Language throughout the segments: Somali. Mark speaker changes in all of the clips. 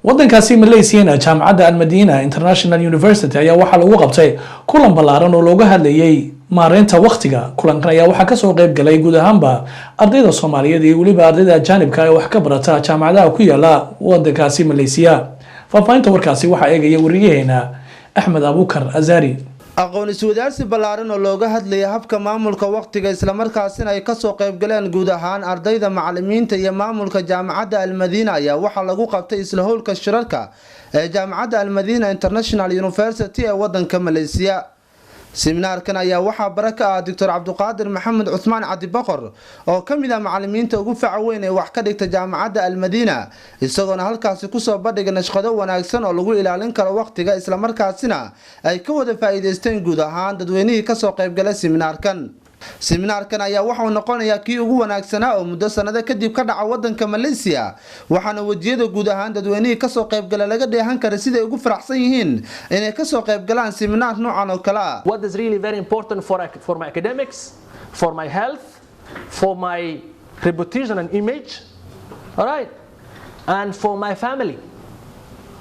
Speaker 1: waddankaasi Malaysia jaamacadda Al-Madina International University ayaa waxa lagu qabtay kulan ballaaran oo looga hadlayay maareynta waqtiga. kulankan ayaa waxa ka soo qayb galay guud ahaanba ardayda Soomaaliyeed iyo waliba ardayda ajaanibka ee wax ka barata jaamacadaha ku yaala waddankaasi Malaysia. faafahinta warkaasi waxa eegaya wariyaheena Axmed Abukar Azari.
Speaker 2: aqoon iswadaarsi ballaaran oo looga hadlayay habka maamulka waqtiga isla markaasina ay ka soo qayb galeen guud ahaan ardayda macallimiinta iyo maamulka jaamacadda Al-Madina ayaa waxa lagu qabtay isla howlka shirarka ee jaamacadda Al-Madina International University ee waddanka Malaysia. seminaarkan ayaa waxa baraka Dr. Cabduqaadir Maxamed Cusmaan Cadi Boqor oo kamid ah macallimiinta ugu facaweyn ee wax ka dhigta jaamacadda Al-Madina isagoo halkaas ku soo bandhigay nashqado wanaagsan oo lagu ilaalin karo waqtiga isla markaasina ay ka wada faa'iideysteen guud ahaan dadweynaha ka soo qayb galay seminaarkan ayaa waxa uu noqonayaa kii ugu wanaagsanaa oo muddo sanado kadib ka dhaca waddanka Malaysia waxaana wajiyada guud ahaan dadweynaha ka soo qayb galay laga dheehan kara sida ay ugu faraxsan yihiin inay ka soo qayb galaan seminar noocan oo kale ah.
Speaker 3: What is really very important for my academics, for my health, for my reputation and image, all right, and for my family.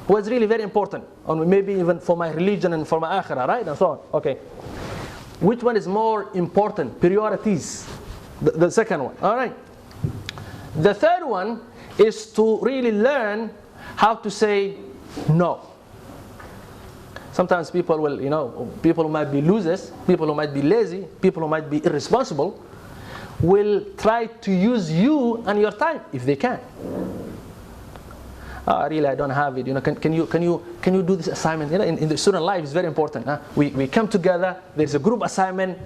Speaker 3: What's really very important, or maybe even for my religion and for my akhirah, right, and so on. Okay. Which one is more important? Priorities. The second one. All right. The third one is to really learn how to say no. Sometimes people will, people who might be losers, people who might be lazy, people who might be irresponsible, will try to use you and your time if they can. Really, I don't have it. Can you do this assignment? In the student life, it's very important. We come together. There's a group assignment.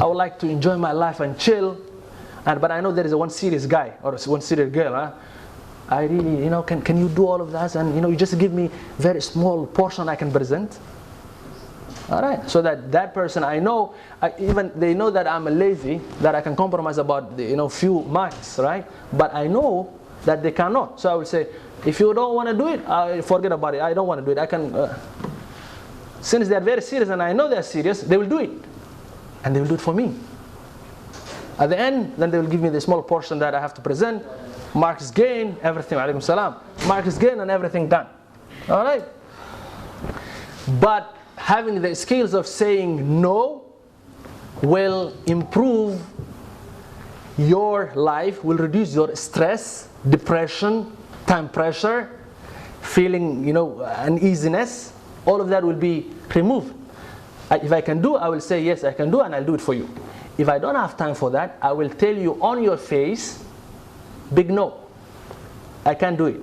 Speaker 3: I would like to enjoy my life and chill, but I know there is one serious guy or one serious girl. I really, can you do all of that? And you just give me very small portion I can present. All right, so that person I know, even they know that I'm a lazy, that I can compromise about few marks, right? But I know that they cannot. So I would say, if you don't want to do it, forget about it. I don't want to do it. I can. Since they are very serious and I know they are serious, they will do it, and they will do it for me. At the end, then they will give me the small portion that I have to present. Marks gain, everything. Alaikum salam. Marks gain and everything done. All right. But having the skills of saying no will improve your life, will reduce your stress, depression, time pressure, feeling uneasiness. All of that will be removed. If I can do, I will say yes, I can do, and I'll do it for you. If I don't have time for that, I will tell you on your face, big no, I can't do it.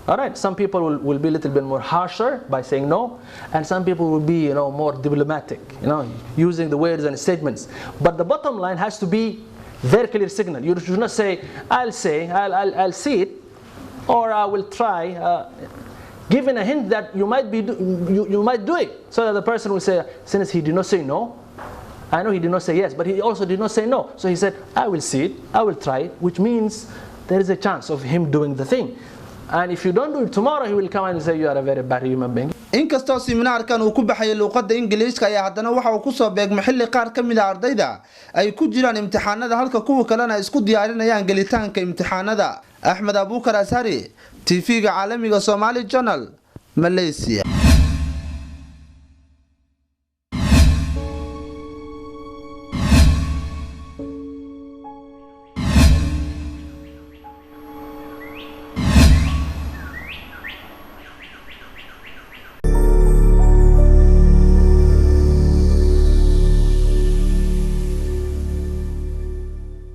Speaker 3: All right, some people will be a little bit more harsher by saying no, and some people will be more diplomatic, using the words and statements. But the bottom line has to be very clear signal. You should not say, I'll see it, or I will try, giving a hint that you might do it, so that the person will say, since he did not say no, I know he did not say yes, but he also did not say no. So he said, I will see it, I will try it, which means there is a chance of him doing the thing. And if you don't do it tomorrow, he will come and say you are a very bad human being.
Speaker 2: inkastoo seminaarkan uu ku baxay luqadda Ingiriiska ayaa haddana waxa uu ku soo beegmay xilli qaar ka mid ah ardayda ay ku jiraan imtixaanada halka kuwa kalena ay isku diyaarinayaan galitaanka imtixaanada. Axmed Abukar Azari, TV-ga caalamiga Somali Channel, Malaysia.